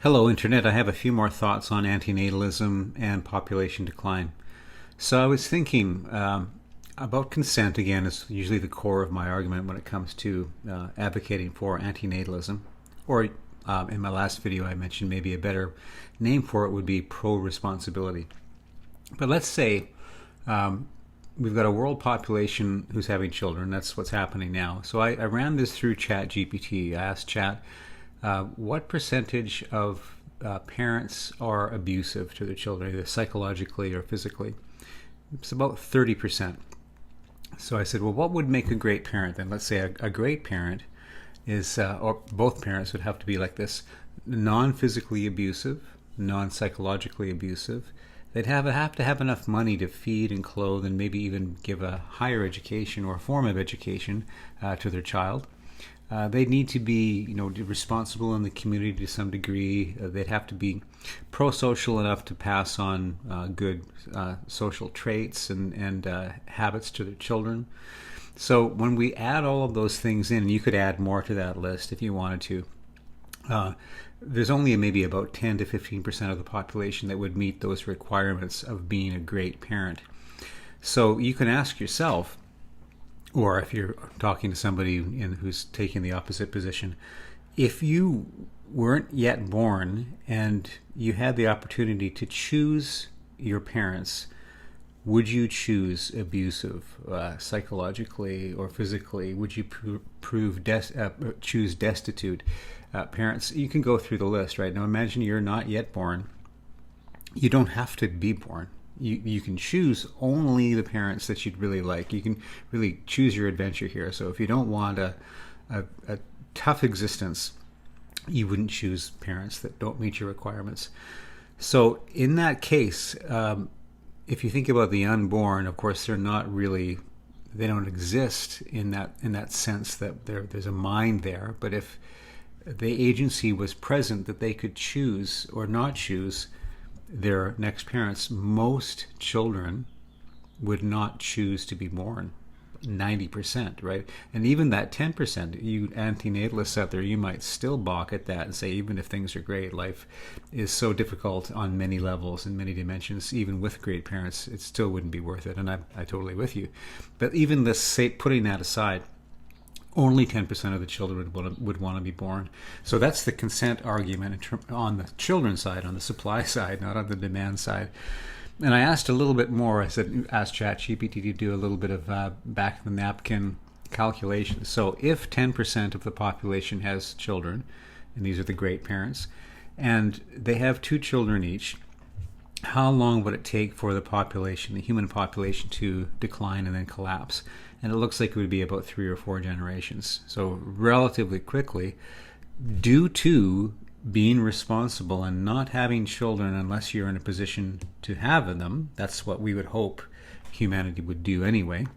Hello, Internet. I have a few more thoughts on antinatalism and population decline. So I was thinking about consent again is usually the core of my argument when it comes to advocating for antinatalism. Or in my last video I mentioned maybe a better name for it would be pro-responsibility. But let's say we've got a world population who's having children. That's what's happening now. So I ran this through ChatGPT. I asked Chat, what percentage of parents are abusive to their children, either psychologically or physically? It's about 30%. So I said, well, what would make a great parent then? Let's say a great parent is, or both parents would have to be like this, non-physically abusive, non-psychologically abusive. They'd have to have enough money to feed and clothe and maybe even give a higher education or a form of education to their child. They need to be, responsible in the community to some degree. They'd have to be pro-social enough to pass on good social traits and habits to their children. So when we add all of those things in, you could add more to that list if you wanted to. There's only maybe about 10 to 15% of the population that would meet those requirements of being a great parent. So you can ask yourself, or if you're talking to somebody who's taking the opposite position, if you weren't yet born and you had the opportunity to choose your parents, would you choose abusive psychologically or physically? Would you choose destitute parents? You can go through the list right now. Imagine you're not yet born. You don't have to be born. You can choose only the parents that you'd really like. You can really choose your adventure here. So if you don't want a tough existence, you wouldn't choose parents that don't meet your requirements. So in that case, if you think about the unborn, of course, they don't exist in that sense that there's a mind there. But if the agency was present that they could choose or not choose their next parents, most children would not choose to be born. 90%, right? And even that 10%, you antinatalists out there, you might still balk at that and say, even if things are great, life is so difficult on many levels and many dimensions, even with great parents, it still wouldn't be worth it. And I'm totally with you. But even putting that aside, only 10% of the children would want to be born. So that's the consent argument on the children's side, on the supply side, not on the demand side. And I asked a little bit more. I said, ask ChatGPT to do a little bit of back of the napkin calculations. So if 10% of the population has children, and these are the great parents, and they have 2 children each, how long would it take for the human population, to decline and then collapse? And it looks like it would be about 3 or 4 generations. So relatively quickly, due to being responsible and not having children unless you're in a position to have them, that's what we would hope humanity would do anyway.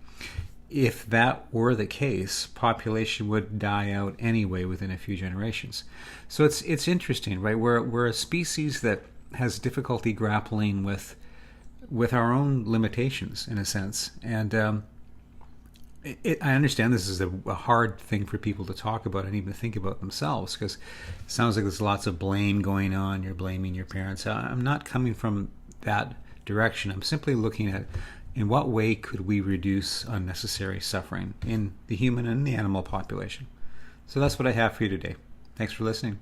If that were the case, population would die out anyway within a few generations. So it's interesting, right? We're a species that has difficulty grappling with our own limitations in a sense, and I understand this is a hard thing for people to talk about and even think about themselves, because it sounds like there's lots of blame going on. You're blaming your parents. I'm not coming from that direction. I'm simply looking at in what way could we reduce unnecessary suffering in the human and the animal population. So that's what I have for you today. Thanks for listening.